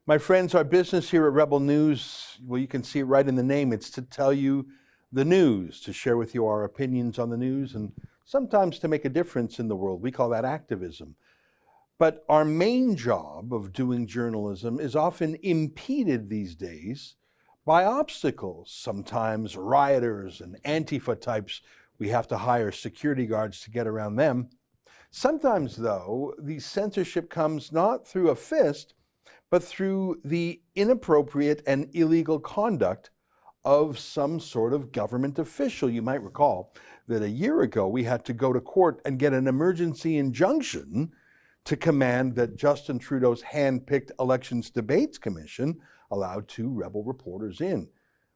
My friends, our business here at Rebel News, well, you can see it right in the name. It's to tell you the news, to share with you our opinions on the news, and sometimes to make a difference in the world. We call that activism. But our main job of doing journalism is often impeded these days by obstacles, sometimes rioters and Antifa types. We have to hire security guards to get around them. Sometimes, though, the censorship comes not through a fist, but through the inappropriate and illegal conduct of some sort of government official. You might recall that a year ago we had to go to court and get an emergency injunction to command that Justin Trudeau's hand-picked Elections Debates Commission allowed 2 rebel reporters in.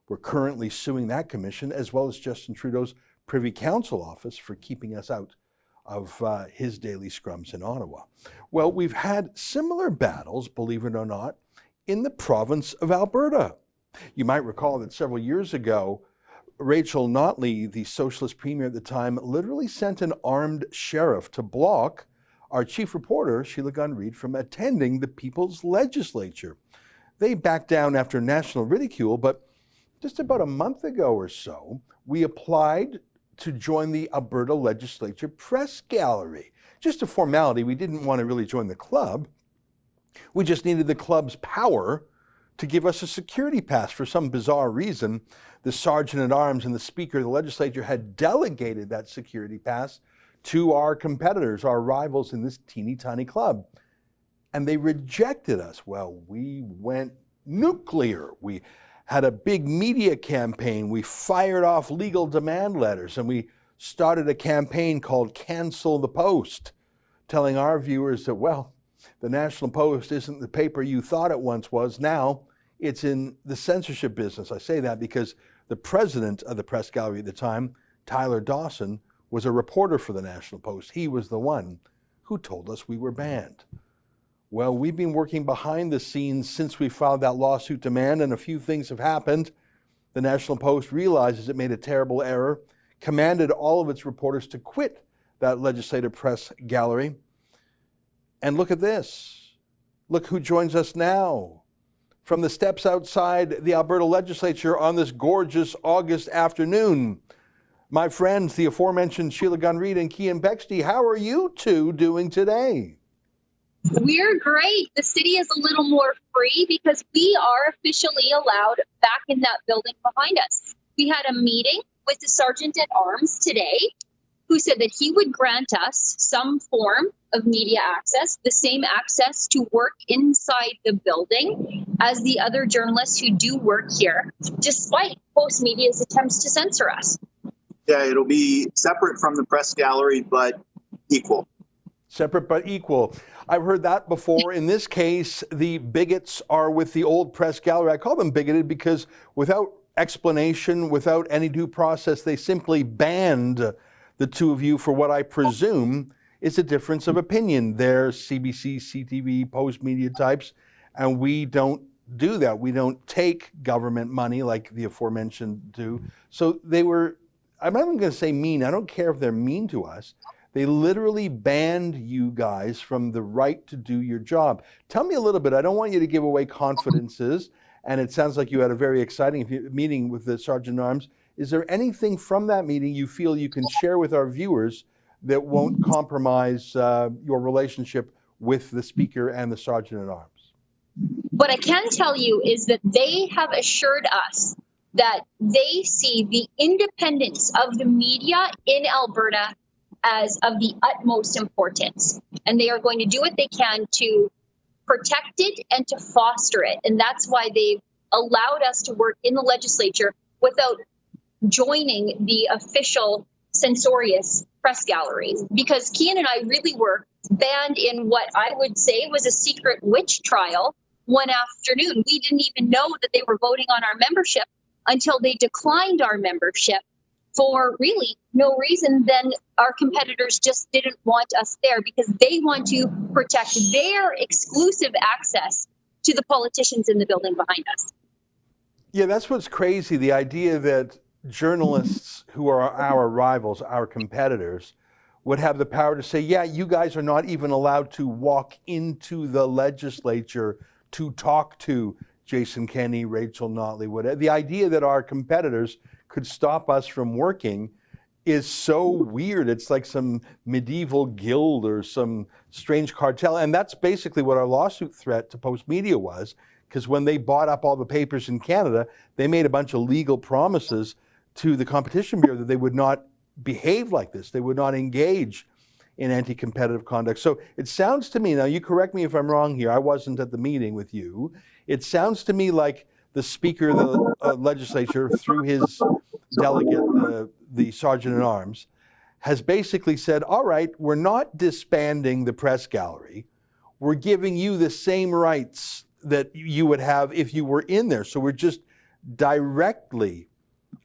We're currently suing that commission as well as Justin Trudeau's Privy Council office for keeping us out of his daily scrums in Ottawa. Well, we've had similar battles, believe it or not, in the province of Alberta. You might recall that several years ago, Rachel Notley, the Socialist Premier at the time, literally sent an armed sheriff to block our chief reporter, Sheila Gunn, from attending the People's Legislature. They backed down after national ridicule, but just about a month ago or so, we applied to join the Alberta Legislature Press Gallery. Just a formality. We didn't want to really join the club. We just needed the club's power to give us a security pass. For some bizarre reason, the Sergeant-at-Arms and the Speaker of the Legislature had delegated that security pass to our competitors, our rivals in this teeny tiny club. And they rejected us. Well, we went nuclear. We had a big media campaign. We fired off legal demand letters, and we started a campaign called Cancel the Post, telling our viewers that, well, the National Post isn't the paper you thought it once was. Now it's in the censorship business. I say that because the president of the press gallery at the time, Tyler Dawson, was a reporter for the National Post. He was the one who told us we were banned. Well, we've been working behind the scenes since we filed that lawsuit demand, and a few things have happened. The National Post realizes it made a terrible error, commanded all of its reporters to quit that legislative press gallery. And look at this. Look who joins us now. From the steps outside the Alberta Legislature on this gorgeous August afternoon, my friends, the aforementioned Sheila Gunn and Keean Bexte, how are you two doing today? We're great. The city is a little more free because we are officially allowed back in that building behind us. We had a meeting with the Sergeant-at-Arms today who said that he would grant us some form of media access, the same access to work inside the building as the other journalists who do work here, despite Post Media's attempts to censor us. Yeah, it'll be separate from the press gallery, but equal. Separate but equal. I've heard that before. In this case, the bigots are with the old press gallery. I call them bigoted because without explanation, without any due process, they simply banned the two of you for what I presume is a difference of opinion. They're CBC, CTV, Post Media types, and we don't do that. We don't take government money like the aforementioned do. So they were, I'm not even going to say mean. I don't care if they're mean to us. They literally banned you guys from the right to do your job. Tell me a little bit. I don't want you to give away confidences, and it sounds like you had a very exciting meeting with the Sergeant-at-Arms. Is there anything from that meeting you feel you can share with our viewers that won't compromise your relationship with the Speaker and the Sergeant-at-Arms? What I can tell you is that they have assured us that they see the independence of the media in Alberta as of the utmost importance. And they are going to do what they can to protect it and to foster it. And that's why they've allowed us to work in the legislature without joining the official censorious press gallery. Because Keean and I really were banned in what I would say was a secret witch trial one afternoon. We didn't even know that they were voting on our membership until they declined our membership for really no reason. Then our competitors just didn't want us there because they want to protect their exclusive access to the politicians in the building behind us. Yeah, that's what's crazy. The idea that journalists who are our rivals, our competitors, would have the power to say, yeah, you guys are not even allowed to walk into the legislature to talk to Jason Kenney, Rachel Notley, whatever. The idea that our competitors could stop us from working is so weird. It's like some medieval guild or some strange cartel. And that's basically what our lawsuit threat to Post Media was, because when they bought up all the papers in Canada, they made a bunch of legal promises to the Competition Bureau that they would not behave like this. They would not engage in anti-competitive conduct. So it sounds to me, now you correct me if I'm wrong here, I wasn't at the meeting with you. It sounds to me like the Speaker of the legislature, through his delegate, the Sergeant at Arms, has basically said, all right, we're not disbanding the press gallery. We're giving you the same rights that you would have if you were in there. So we're just directly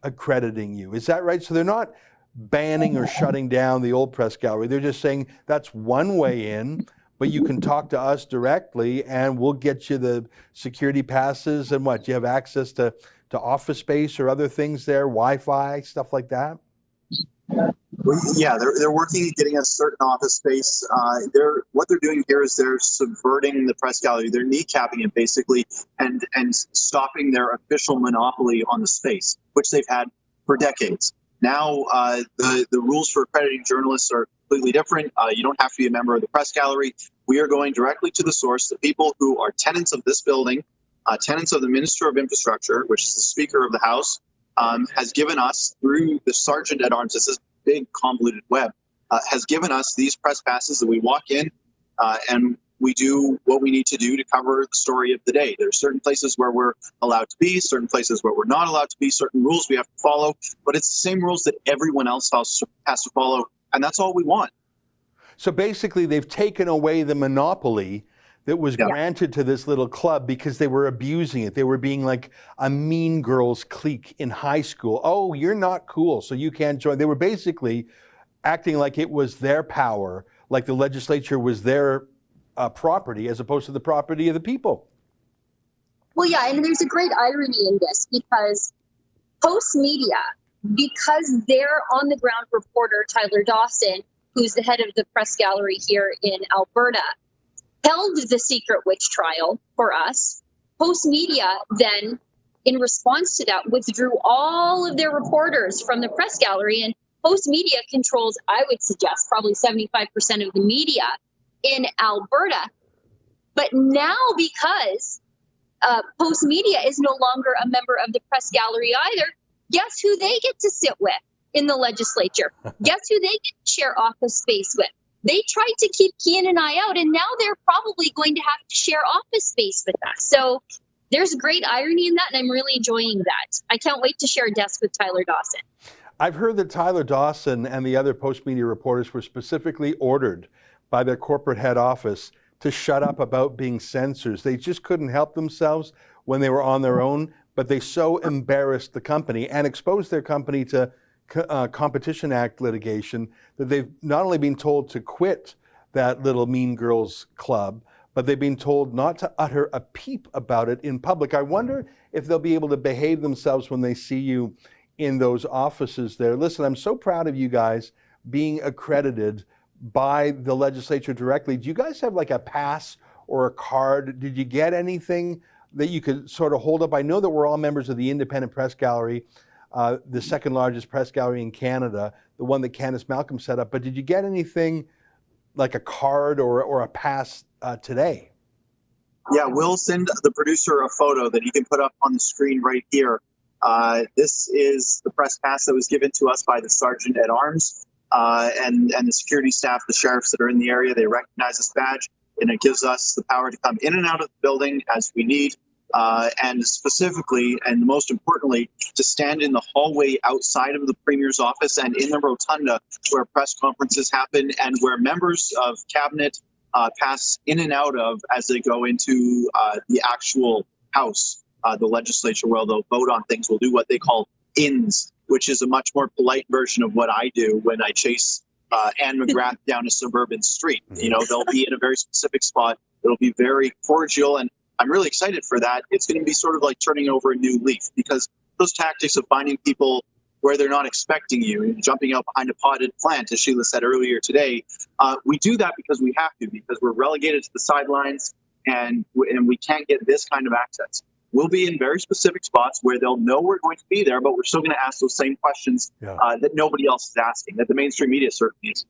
accrediting you. Is that right? So they're not banning or shutting down the old press gallery. They're just saying that's one way in, but you can talk to us directly and we'll get you the security passes and what? You have access to office space or other things there, Wi-Fi, stuff like that? Yeah, they're working at getting us certain office space. What they're doing here is they're subverting the press gallery. They're kneecapping it basically and stopping their official monopoly on the space, which they've had for decades. Now, the rules for accrediting journalists are completely different. You don't have to be a member of the press gallery. We are going directly to the source, the people who are tenants of this building, tenants of the Minister of Infrastructure, which is the Speaker of the House, has given us, through the Sergeant at Arms, this is big convoluted web, has given us these press passes that we walk in and we do what we need to do to cover the story of the day. There are certain places where we're allowed to be, certain places where we're not allowed to be, certain rules we have to follow, but it's the same rules that everyone else has to follow, and that's all we want. So basically they've taken away the monopoly that was granted to this little club because they were abusing it. They were being like a mean girls clique in high school. Oh, you're not cool, so you can't join. They were basically acting like it was their power, like the legislature was their property as opposed to the property of the people. Well, yeah, and there's a great irony in this because Post Media, because their on-the-ground reporter, Tyler Dawson, who's the head of the press gallery here in Alberta, held the secret witch trial for us. Post Media then, in response to that, withdrew all of their reporters from the press gallery, and Post Media controls, I would suggest, probably 75% of the media in Alberta. But now, because Post Media is no longer a member of the press gallery either, guess who they get to sit with in the legislature? Guess who they get to share office space with? They tried to keep Keean and I out, and now they're probably going to have to share office space with us. So there's great irony in that, and I'm really enjoying that. I can't wait to share a desk with Tyler Dawson. I've heard that Tyler Dawson and the other Post Media reporters were specifically ordered by their corporate head office to shut up about being censors. They just couldn't help themselves when they were on their own, but they so embarrassed the company and exposed their company to Competition Act litigation that they've not only been told to quit that little Mean Girls club, but they've been told not to utter a peep about it in public. I wonder if they'll be able to behave themselves when they see you in those offices there. Listen, I'm so proud of you guys being accredited by the legislature directly. Do you guys have like a pass or a card? Did you get anything that you could sort of hold up? I know that we're all members of the Independent Press Gallery, the second largest press gallery in Canada, the one that Candace Malcolm set up, but did you get anything like a card or a pass today? Yeah, we'll send the producer a photo that he can put up on the screen right here. This is the press pass that was given to us by the Sergeant at Arms and the security staff, the sheriffs that are in the area. They recognize this badge, and it gives us the power to come in and out of the building as we need. And specifically, and most importantly, to stand in the hallway outside of the Premier's office and in the rotunda where press conferences happen and where members of cabinet pass in and out of as they go into the actual house, the legislature, where they'll vote on things. We'll do what they call ins, which is a much more polite version of what I do when I chase Anne McGrath down a suburban street. You know, they'll be in a very specific spot. It'll be very cordial, and I'm really excited for that. It's going to be sort of like turning over a new leaf, because those tactics of finding people where they're not expecting you, jumping out behind a potted plant, as Sheila said earlier today, we do that because we have to, because we're relegated to the sidelines. and we can't get this kind of access. We'll be in very specific spots where they'll know we're going to be there, but we're still going to ask those same questions that nobody else is asking, that the mainstream media certainly is.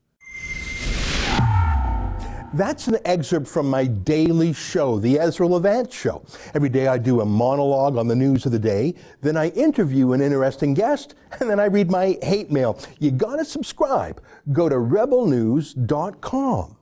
That's an excerpt from my daily show, The Ezra Levant Show. Every day I do a monologue on the news of the day, then I interview an interesting guest, and then I read my hate mail. You gotta subscribe. Go to rebelnews.com.